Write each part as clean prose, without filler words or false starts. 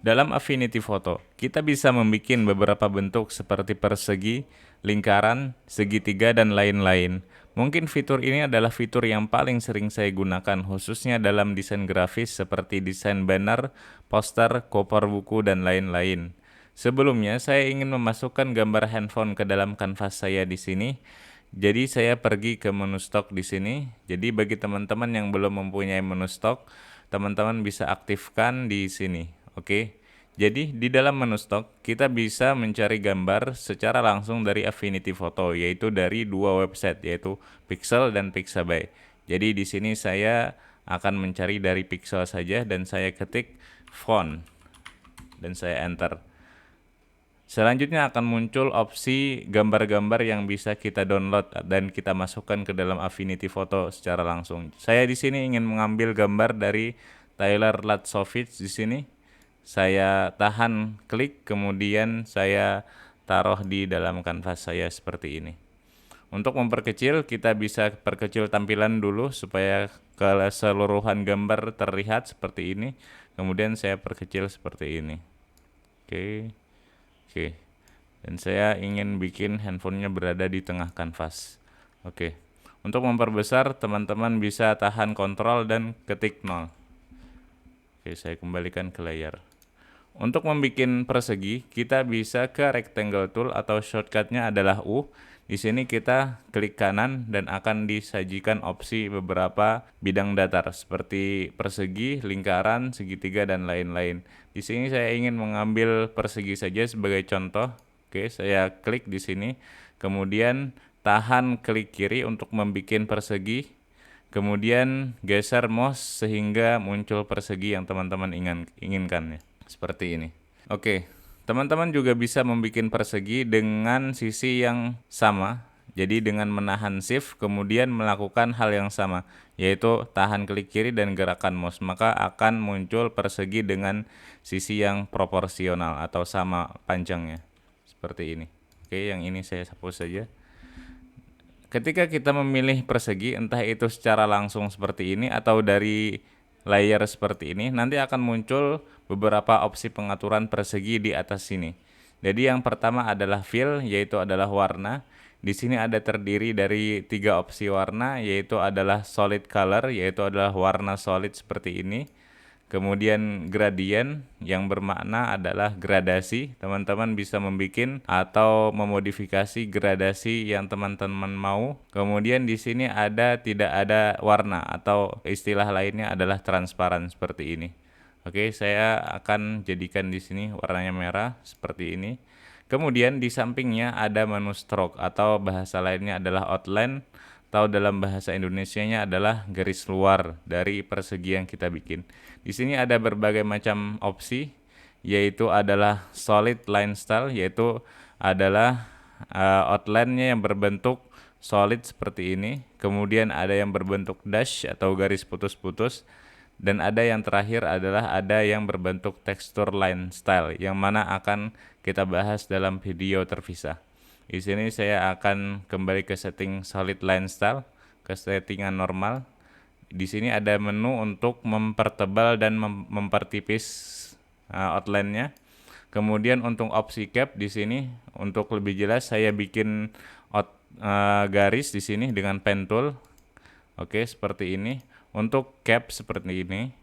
Dalam Affinity Photo, kita bisa membuat beberapa bentuk seperti persegi, lingkaran, segitiga, dan lain-lain. Mungkin fitur ini adalah fitur yang paling sering saya gunakan, khususnya dalam desain grafis seperti desain banner, poster, cover buku, dan lain-lain. Sebelumnya, saya ingin memasukkan gambar handphone ke dalam kanvas saya di sini. Jadi saya pergi ke menu stok di sini. Jadi bagi teman-teman yang belum mempunyai menu stok, teman-teman bisa aktifkan di sini. Oke. Jadi di dalam menu stok kita bisa mencari gambar secara langsung dari Affinity Photo, yaitu dari dua website, yaitu Pixel dan Pixabay. Jadi di sini saya akan mencari dari Pixel saja dan saya ketik font dan saya enter. Selanjutnya akan muncul opsi gambar-gambar yang bisa kita download dan kita masukkan ke dalam Affinity Photo secara langsung. Saya di sini ingin mengambil gambar dari Tyler Latsovich di sini. Saya tahan klik, kemudian saya taruh di dalam kanvas saya seperti ini. Untuk memperkecil, kita bisa perkecil tampilan dulu supaya keseluruhan gambar terlihat seperti ini. Kemudian saya perkecil seperti ini. Oke. Oke, dan saya ingin bikin handphonenya berada di tengah kanvas. Oke, untuk memperbesar teman-teman bisa tahan kontrol dan ketik 0. Oke, saya kembalikan ke layar. Untuk membuat persegi, kita bisa ke rectangle tool atau shortcutnya adalah U. Di sini kita klik kanan dan akan disajikan opsi beberapa bidang datar seperti persegi, lingkaran, segitiga, dan lain-lain. Di sini saya ingin mengambil persegi saja sebagai contoh. Oke, saya klik di sini. Kemudian tahan klik kiri untuk membuat persegi. Kemudian geser mouse sehingga muncul persegi yang teman-teman inginkan ya. Seperti ini. Oke, teman-teman juga bisa membuat persegi dengan sisi yang sama. Jadi dengan menahan shift kemudian melakukan hal yang sama, yaitu tahan klik kiri dan gerakan mouse, maka akan muncul persegi dengan sisi yang proporsional atau sama panjangnya. Seperti ini. Oke, yang ini saya hapus saja. Ketika kita memilih persegi, entah itu secara langsung seperti ini atau dari layer seperti ini, nanti akan muncul beberapa opsi pengaturan persegi di atas sini. Jadi yang pertama adalah fill, yaitu adalah warna. Di sini ada terdiri dari 3 opsi warna, yaitu adalah solid color, yaitu adalah warna solid seperti ini. Kemudian gradient yang bermakna adalah gradasi. Teman-teman bisa membuat atau memodifikasi gradasi yang teman-teman mau. Kemudian di sini tidak ada warna atau istilah lainnya adalah transparan seperti ini. Oke, saya akan jadikan di sini warnanya merah seperti ini. Kemudian di sampingnya ada menu stroke atau bahasa lainnya adalah outline, atau dalam bahasa Indonesianya adalah garis luar dari persegi yang kita bikin. Di sini ada berbagai macam opsi, yaitu adalah solid line style, yaitu adalah outline-nya yang berbentuk solid seperti ini. Kemudian ada yang berbentuk dash atau garis putus-putus. Dan ada yang terakhir adalah ada yang berbentuk texture line style, yang mana akan kita bahas dalam video terpisah. Di sini saya akan kembali ke setting solid line style, ke settingan normal. Di sini ada menu untuk mempertebal dan mempertipis outline-nya. Kemudian untuk opsi cap di sini, untuk lebih jelas saya bikin garis di sini dengan pen tool. Oke, seperti ini. Untuk cap seperti ini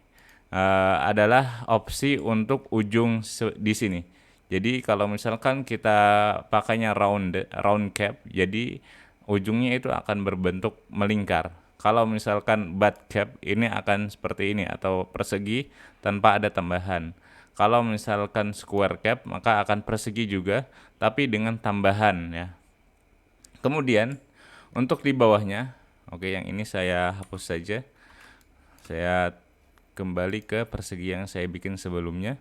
adalah opsi untuk ujung di sini. Jadi kalau misalkan kita pakainya round cap, jadi ujungnya itu akan berbentuk melingkar. Kalau misalkan butt cap, ini akan seperti ini atau persegi tanpa ada tambahan. Kalau misalkan square cap, maka akan persegi juga tapi dengan tambahan ya. Kemudian untuk di bawahnya, oke, yang ini saya hapus saja. Saya kembali ke persegi yang saya bikin sebelumnya.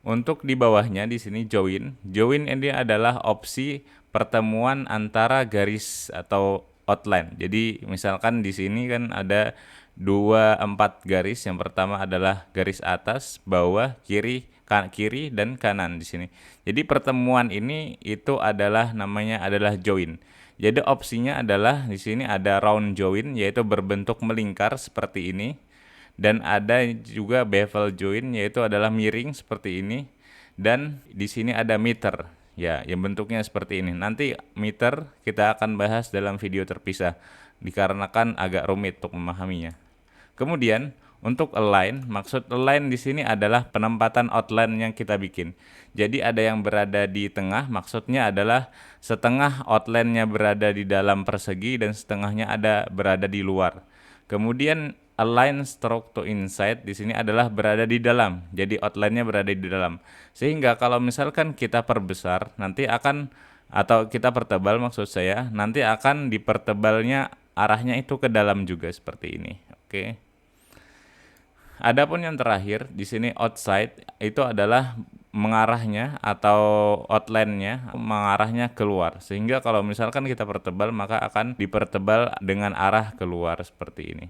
Untuk di bawahnya di sini join. Join ini adalah opsi pertemuan antara garis atau outline. Jadi misalkan di sini kan ada 4 garis. Yang pertama adalah garis atas, bawah, kiri dan kanan di sini. Jadi pertemuan ini itu adalah namanya adalah join. Jadi opsinya adalah di sini ada round join, yaitu berbentuk melingkar seperti ini. Dan ada juga bevel join, yaitu adalah miring seperti ini. Dan di sini ada meter, ya, yang bentuknya seperti ini. Nanti meter kita akan bahas dalam video terpisah, dikarenakan agak rumit untuk memahaminya. Kemudian untuk align, maksud align di sini adalah penempatan outline yang kita bikin. Jadi ada yang berada di tengah, maksudnya adalah setengah outline-nya berada di dalam persegi dan setengahnya berada di luar. Kemudian align stroke to inside di sini adalah berada di dalam. Jadi outline-nya berada di dalam. Sehingga kalau misalkan kita perbesar, nanti akan, atau kita pertebal maksud saya, nanti akan dipertebalnya arahnya itu ke dalam juga seperti ini. Oke. Adapun yang terakhir di sini outside itu adalah mengarahnya atau outline-nya mengarahnya keluar. Sehingga kalau misalkan kita pertebal maka akan dipertebal dengan arah keluar seperti ini.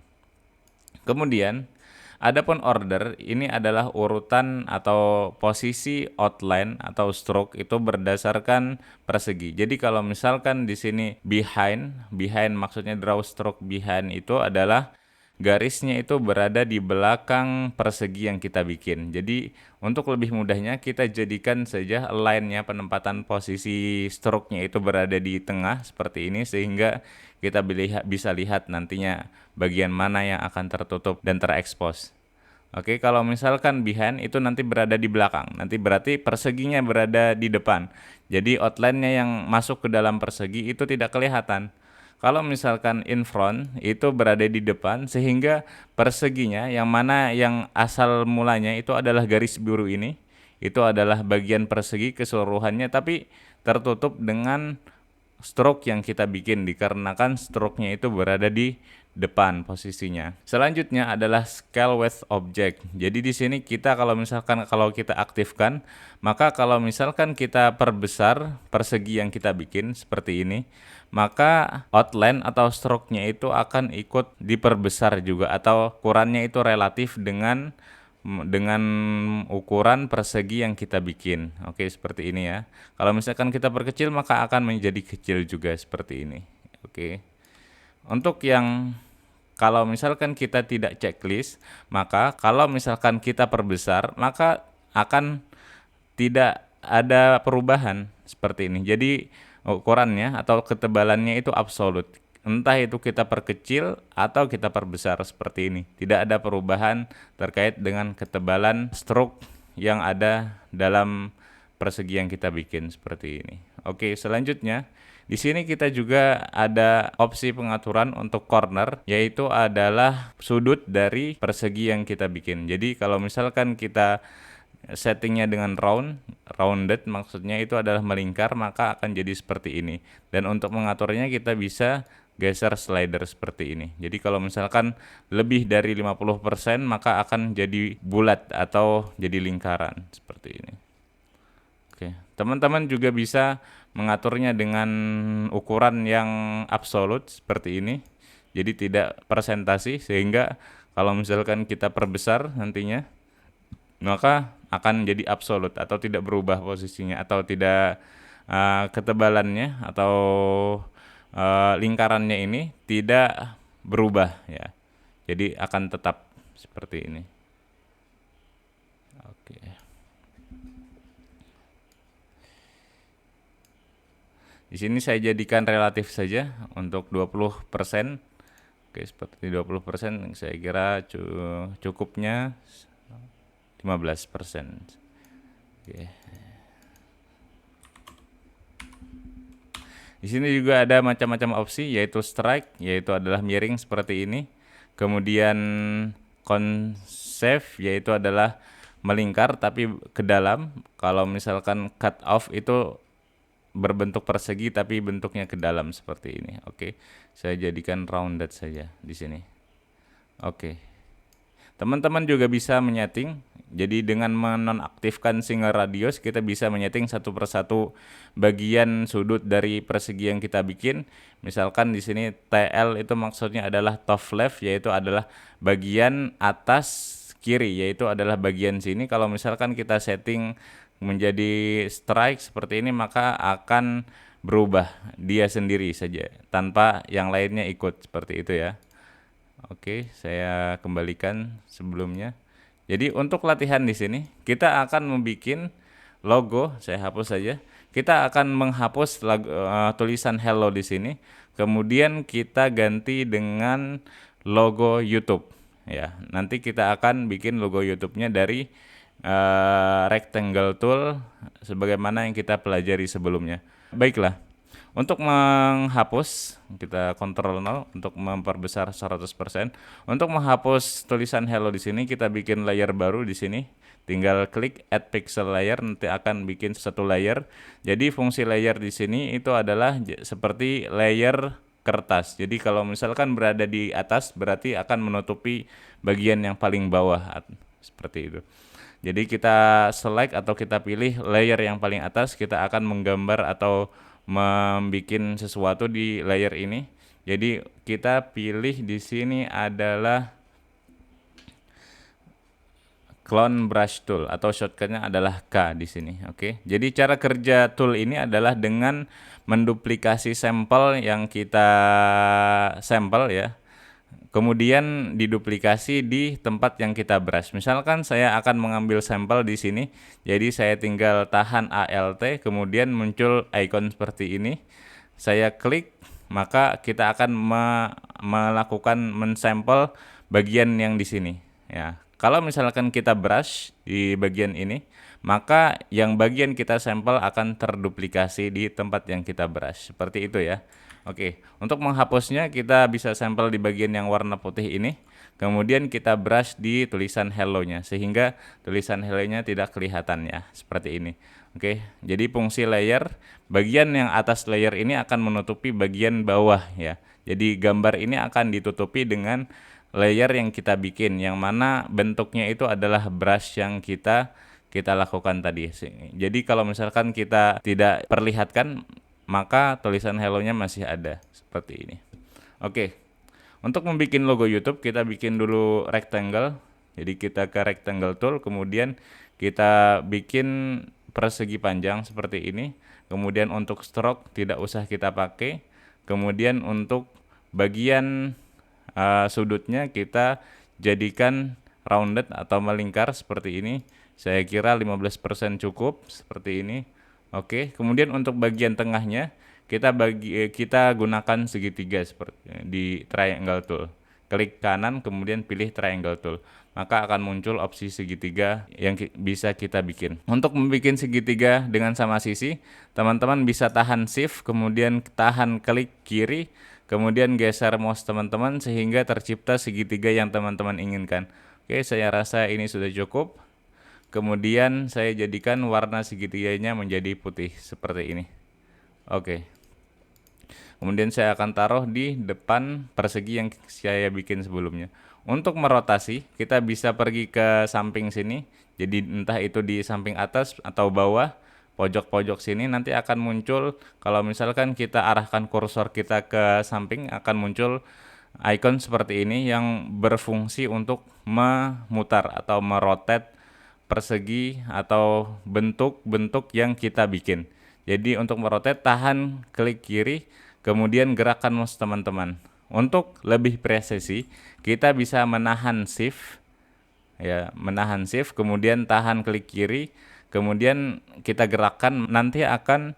Kemudian adapun order ini adalah urutan atau posisi outline atau stroke itu berdasarkan persegi. Jadi kalau misalkan di sini behind maksudnya draw stroke behind itu adalah garisnya itu berada di belakang persegi yang kita bikin. Jadi untuk lebih mudahnya kita jadikan saja align-nya, penempatan posisi stroke-nya itu berada di tengah seperti ini, sehingga kita bisa lihat nantinya bagian mana yang akan tertutup dan terekspos. Oke, kalau misalkan behind itu nanti berada di belakang, nanti berarti perseginya berada di depan. Jadi outline-nya yang masuk ke dalam persegi itu tidak kelihatan. Kalau misalkan in front itu berada di depan, sehingga perseginya yang mana yang asal mulanya itu adalah garis biru ini, itu adalah bagian persegi keseluruhannya, tapi tertutup dengan stroke yang kita bikin, dikarenakan stroke-nya itu berada di depan posisinya. Selanjutnya adalah scale with object. Jadi di sini kita kalau kita aktifkan, maka kalau misalkan kita perbesar persegi yang kita bikin seperti ini, maka outline atau stroke-nya itu akan ikut diperbesar juga, atau ukurannya itu relatif dengan ukuran persegi yang kita bikin. Oke, seperti ini ya. Kalau misalkan kita perkecil maka akan menjadi kecil juga seperti ini. Oke. Untuk yang kalau misalkan kita tidak checklist, maka kalau misalkan kita perbesar maka akan tidak ada perubahan seperti ini. Jadi ukurannya atau ketebalannya itu absolut. Entah itu kita perkecil atau kita perbesar seperti ini. Tidak ada perubahan terkait dengan ketebalan stroke yang ada dalam persegi yang kita bikin seperti ini. Oke, selanjutnya di sini kita juga ada opsi pengaturan untuk corner, yaitu adalah sudut dari persegi yang kita bikin. Jadi kalau misalkan kita settingnya dengan rounded maksudnya itu adalah melingkar, maka akan jadi seperti ini. Dan untuk mengaturnya kita bisa geser slider seperti ini. Jadi kalau misalkan lebih dari 50% maka akan jadi bulat atau jadi lingkaran seperti ini. Oke, teman-teman juga bisa mengaturnya dengan ukuran yang absolut seperti ini. Jadi tidak persentasi, sehingga kalau misalkan kita perbesar nantinya maka akan jadi absolut atau tidak berubah posisinya, atau tidak ketebalannya atau lingkarannya ini tidak berubah ya. Jadi akan tetap seperti ini. Oke. Di sini saya jadikan relatif saja untuk 20%. Oke, seperti 20% saya kira cukupnya 15%. Oke. Di sini juga ada macam-macam opsi, yaitu strike, yaitu adalah miring seperti ini. Kemudian concave, yaitu adalah melingkar tapi ke dalam. Kalau misalkan cut off itu berbentuk persegi tapi bentuknya ke dalam seperti ini. Oke, saya jadikan rounded saja di sini. Oke. Teman-teman juga bisa menyeting. Jadi dengan menonaktifkan single radius, kita bisa menyeting satu persatu bagian sudut dari persegi yang kita bikin. Misalkan di sini TL itu maksudnya adalah top left, yaitu adalah bagian atas kiri, yaitu adalah bagian sini. Kalau misalkan kita setting menjadi strike seperti ini, maka akan berubah dia sendiri saja tanpa yang lainnya ikut seperti itu ya. Oke, saya kembalikan sebelumnya. Jadi untuk latihan di sini kita akan membuat logo, saya hapus saja. Kita akan menghapus tulisan hello di sini. Kemudian kita ganti dengan logo YouTube. Ya, nanti kita akan bikin logo YouTube-nya dari rectangle tool sebagaimana yang kita pelajari sebelumnya. Baiklah. Untuk menghapus, kita Ctrl 0 untuk memperbesar 100%. Untuk menghapus tulisan hello di sini, kita bikin layer baru di sini. Tinggal klik add pixel layer, nanti akan bikin satu layer. Jadi fungsi layer di sini itu adalah seperti layer kertas. Jadi kalau misalkan berada di atas, berarti akan menutupi bagian yang paling bawah, seperti itu. Jadi kita select atau kita pilih layer yang paling atas, kita akan menggambar atau membuat sesuatu di layer ini. Jadi kita pilih di sini adalah clone brush tool atau shortcutnya adalah K di sini. Oke. Jadi cara kerja tool ini adalah dengan menduplikasi sampel yang kita sampel ya. Kemudian diduplikasi di tempat yang kita brush. Misalkan saya akan mengambil sampel di sini, jadi saya tinggal tahan Alt, kemudian muncul icon seperti ini. Saya klik, maka kita akan melakukan mensampel bagian yang di sini. Ya, kalau misalkan kita brush di bagian ini, maka yang bagian kita sampel akan terduplikasi di tempat yang kita brush. Seperti itu ya. Oke, untuk menghapusnya kita bisa sampel di bagian yang warna putih ini. Kemudian kita brush di tulisan hello-nya sehingga tulisan hello-nya tidak kelihatan ya, seperti ini. Oke, jadi fungsi layer, bagian yang atas layer ini akan menutupi bagian bawah ya. Jadi gambar ini akan ditutupi dengan layer yang kita bikin, yang mana bentuknya itu adalah brush yang kita lakukan tadi. Jadi kalau misalkan kita tidak perlihatkan, maka tulisan hello-nya masih ada seperti ini. Oke, untuk membuat logo YouTube kita bikin dulu rectangle. Jadi kita ke rectangle tool, kemudian kita bikin persegi panjang seperti ini. Kemudian untuk stroke tidak usah kita pakai. Kemudian untuk bagian sudutnya kita jadikan rounded atau melingkar seperti ini. Saya kira 15% cukup seperti ini. Oke, kemudian untuk bagian tengahnya kita gunakan segitiga seperti di triangle tool. Klik kanan kemudian pilih triangle tool. Maka akan muncul opsi segitiga yang bisa kita bikin. Untuk membuat segitiga dengan sama sisi, teman-teman bisa tahan shift kemudian tahan klik kiri, kemudian geser mouse teman-teman sehingga tercipta segitiga yang teman-teman inginkan. Oke, saya rasa ini sudah cukup. Kemudian saya jadikan warna segitiganya menjadi putih seperti ini. Oke. Kemudian saya akan taruh di depan persegi yang saya bikin sebelumnya. Untuk merotasi, kita bisa pergi ke samping sini. Jadi entah itu di samping atas atau bawah, pojok-pojok sini nanti akan muncul. Kalau misalkan kita arahkan kursor kita ke samping, akan muncul icon seperti ini yang berfungsi untuk memutar atau merotate persegi atau bentuk-bentuk yang kita bikin. Jadi untuk merotate tahan klik kiri, kemudian gerakan mouse teman-teman. Untuk lebih presisi, kita bisa menahan shift ya, menahan shift kemudian tahan klik kiri, kemudian kita gerakkan nanti akan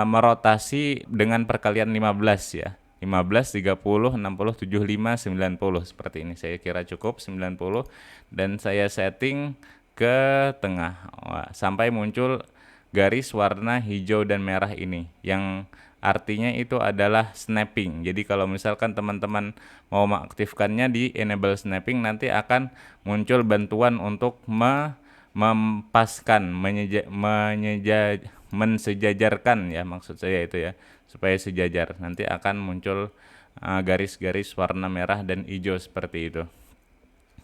merotasi dengan perkalian 15 ya. 15, 30, 60, 75, 90 seperti ini. Saya kira cukup 90 dan saya setting ke tengah sampai muncul garis warna hijau dan merah ini yang artinya itu adalah snapping. Jadi kalau misalkan teman-teman mau mengaktifkannya di enable snapping, nanti akan muncul bantuan untuk mempaskan, mensejajarkan ya, maksud saya itu ya, supaya sejajar. Nanti akan muncul garis-garis warna merah dan hijau seperti itu.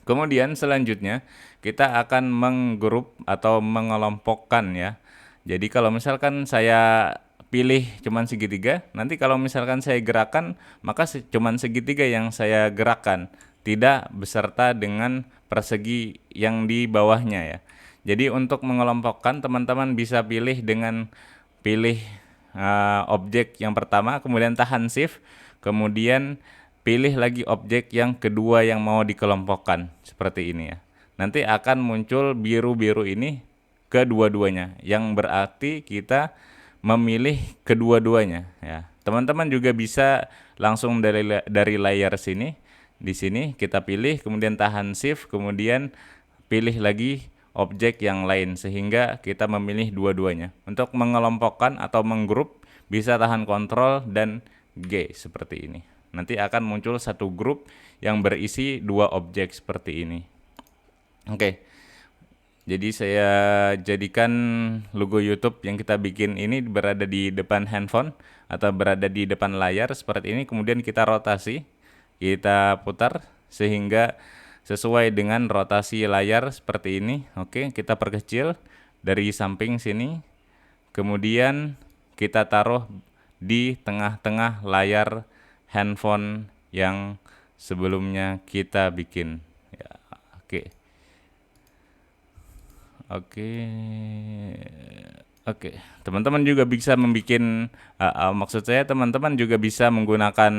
Kemudian selanjutnya kita akan menggrup atau mengelompokkan ya. Jadi kalau misalkan saya pilih cuman segitiga, nanti kalau misalkan saya gerakan, maka cuman segitiga yang saya gerakan, tidak beserta dengan persegi yang di bawahnya ya. Jadi untuk mengelompokkan, teman-teman bisa pilih dengan pilih objek yang pertama, kemudian tahan shift, kemudian pilih lagi objek yang kedua yang mau dikelompokkan, seperti ini ya. Nanti akan muncul biru-biru ini kedua-duanya, yang berarti kita memilih kedua-duanya ya. Teman-teman juga bisa langsung dari layar sini, di sini kita pilih, kemudian tahan shift, kemudian pilih lagi objek yang lain sehingga kita memilih dua-duanya. Untuk mengelompokkan atau menggrup bisa tahan kontrol dan G seperti ini. Nanti akan muncul satu grup yang berisi dua objek seperti ini. Oke. Jadi saya jadikan logo YouTube yang kita bikin ini berada di depan handphone atau berada di depan layar seperti ini. Kemudian kita rotasi, kita putar sehingga sesuai dengan rotasi layar seperti ini. Oke, kita perkecil dari samping sini. Kemudian kita taruh di tengah-tengah layar handphone yang sebelumnya kita bikin. Ya, oke. Oke, teman-teman juga bisa membuat, maksud saya teman-teman juga bisa menggunakan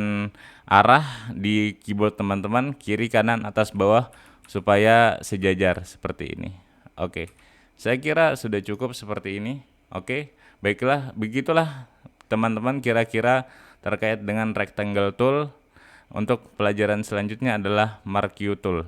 arah di keyboard teman-teman, kiri, kanan, atas, bawah, supaya sejajar seperti ini. Oke, saya kira sudah cukup seperti ini. Oke, baiklah, begitulah teman-teman kira-kira terkait dengan rectangle tool. Untuk pelajaran selanjutnya adalah marquee tool.